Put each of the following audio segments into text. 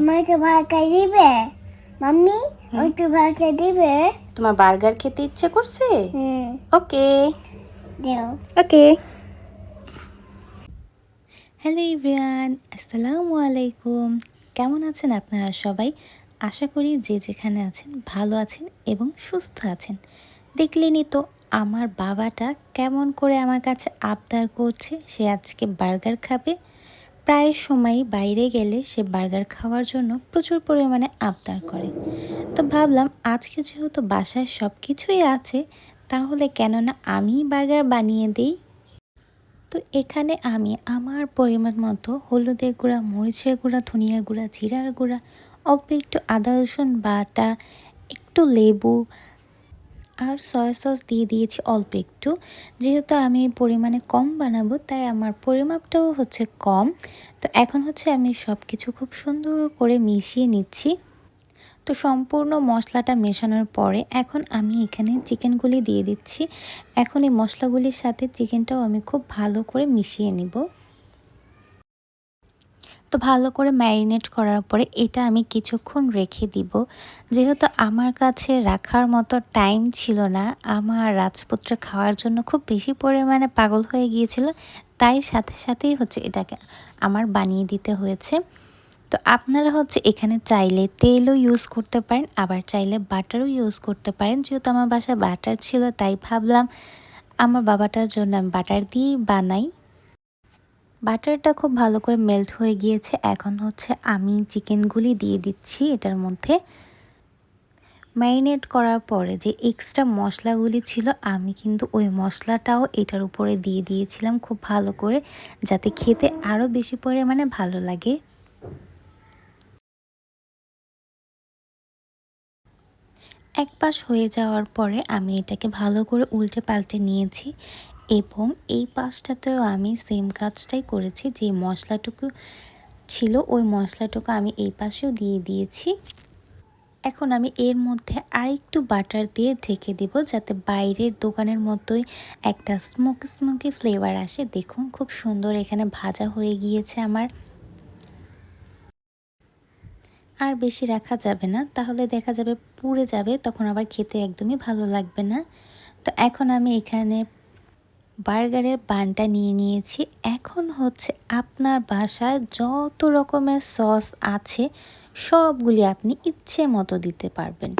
আমাকে বার্গার দিবে মাম্মি? একটু বার্গার দিবে? তোমার বার্গার খেতে ইচ্ছে করছে? ওকে দেও। ওকে। হ্যালো এভরিওয়ান, আসসালামু আলাইকুম। কেমন আছেন আপনারা সবাই? আশা করি যে যেখানে আছেন ভালো আছেন এবং সুস্থ আছেন। দেখলেনই তো আমার বাবাটা কেমন করে আমার কাছে আবদার করছে সে আজকে বার্গার খাবে। প্রায় সময়ই বাইরে গেলে সে বার্গার খাওয়ার জন্য প্রচুর পরিমাণে আবদার করে। তো ভাবলাম আজকে যেহেতু বাসায় সব কিছুই আছে, তাহলে কেন না আমিই বার্গার বানিয়ে দিই। তো এখানে আমি আমার পরিমাণ মতো হলুদের গুঁড়া, মরিচের গুঁড়া, ধনিয়ার গুঁড়া, জিরার গুঁড়া, অল্প একটু আদা রসুন বাটা, একটু লেবু আর সয়া সস দিয়ে দিয়েছি অল্প একটু। যেহেতু আমি পরিমাণে কম বানাবো তাই আমার পরিমাপটাও হচ্ছে কম। তো এখন হচ্ছে আমি সব কিছু খুব সুন্দর করে মিশিয়ে নিচ্ছি। তো সম্পূর্ণ মশলাটা মেশানোর পরে এখন আমি এখানে চিকেনগুলি দিয়ে দিচ্ছি। এখন এই মশলাগুলির সাথে চিকেনটাও আমি খুব ভালো করে মিশিয়ে নিব। তো ভালো করে ম্যারিনেট করার পরে এটা আমি কিছুক্ষণ রেখে দিব। যেহেতু আমার কাছে রাখার মতো টাইম ছিল না, আমার রাজপুত্র খাওয়ার জন্য খুব বেশি পরিমাণে পাগল হয়ে গিয়েছিল, তাই সাথে সাথেই হচ্ছে এটাকে আমার বানিয়ে দিতে হয়েছে। তো আপনারা হচ্ছে এখানে চাইলে তেলও ইউজ করতে পারেন, আবার চাইলে বাটারও ইউজ করতে পারেন। যেহেতু আমার বাসায় বাটার ছিল তাই ভাবলাম আমার বাবাটার জন্য আমি বাটার দিয়েই বানাই। বাটারটা খুব ভালো করে মেল্ট হয়ে গিয়েছে। এখন হচ্ছে আমি চিকেনগুলি দিয়ে দিচ্ছি এটার মধ্যে। ম্যারিনেট করার পরে যে এক্সট্রা মশলাগুলি ছিল আমি কিন্তু ওই মশলাটাও এটার উপরে দিয়ে দিয়েছিলাম খুব ভালো করে, যাতে খেতে আরও বেশি পরিমাণে ভালো লাগে। এক পাশ হয়ে যাওয়ার পরে আমি এটাকে ভালো করে উল্টে পাল্টে নিয়েছি এবং এই পাশটাতেও আমি সেম কাজটাই করেছি। যে মশলাটুকু ছিল ওই মশলাটুকু আমি এই পাশেও দিয়ে দিয়েছি। এখন আমি এর মধ্যে আরেকটু বাটার দিয়ে ঢেকে দেব, যাতে বাইরের দোকানের মতোই একটা স্মোকি স্মোকি ফ্লেভার আসে। দেখুন খুব সুন্দর এখানে ভাজা হয়ে গিয়েছে আমার। আর বেশি রাখা যাবে না, তাহলে দেখা যাবে পুড়ে যাবে, তখন আবার খেতে একদমই ভালো লাগবে না। তো এখন আমি এখানে বার্গারের বানটা নিয়ে নিয়েছি। এখন হচ্ছে আপনার বাসায় যত রকমের সস আছে সবগুলি আপনি ইচ্ছে মতো দিতে পারবেন।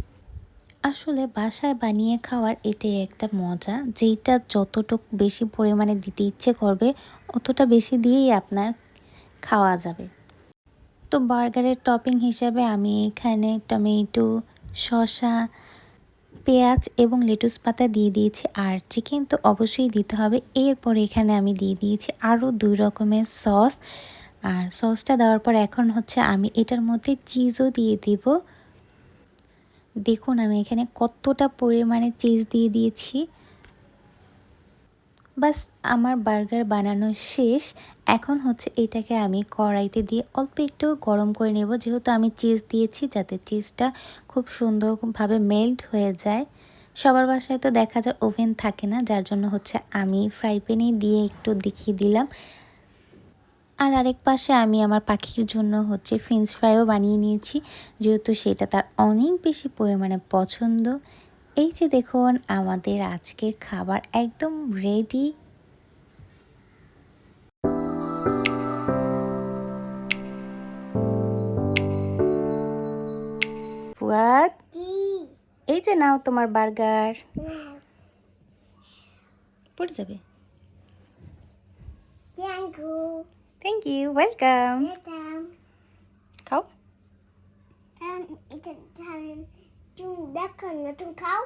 আসলে বাসায় বানিয়ে খাওয়ার এটাই একটা মজা, যেটা যতটুকু বেশি পরিমাণে দিতে ইচ্ছে করবে অতটা বেশি দিয়েই আপনার খাওয়া যাবে। তো বার্গারের টপিং হিসাবে আমি এখানে টমেটো, শসা, পেঁয়াজ এবং লেটুস পাতা দিয়ে দিয়েছি। আর চিকেন তো অবশ্যই দিতে হবে। এরপর এখানে আমি দিয়ে দিয়েছি আরও 2 রকমের সস। আর সসটা দেওয়ার পর এখন হচ্ছে আমি এটার মধ্যে চিজও দিয়ে দিব। দেখুন আমি এখানে কতটা পরিমাণে চিজ দিয়ে দিয়েছি। বাস আমার বার্গার বানানো শেষ। এখন হচ্ছে এটাকে আমি কড়াইতে দিয়ে অল্প একটু গরম করে নেব, যেহেতু আমি চিজ দিয়েছি, যাতে চিজটা খুব সুন্দরভাবে মেল্ট হয়ে যায়। সবার বাসায় তো দেখা যায় ওভেন থাকে না, যার জন্য হচ্ছে আমি ফ্রাই প্যানে দিয়ে একটু দেখিয়ে দিলাম। আর আরেক পাশে আমি আমার পাখির জন্য হচ্ছে ফ্রেঞ্চ ফ্রাইও বানিয়ে নিয়েছি, যেহেতু সেটা তার অনেক বেশি পরিমাণে পছন্দ। এই যে দেখুন আমাদের আজকের খাবার একদম রেডি। ফুয়াদ, এই যে নাও তোমার বার্গার। পড়ে যাবে। Thank you, welcome. খাও। এটা তুমি দেখো না, তুমি খাও।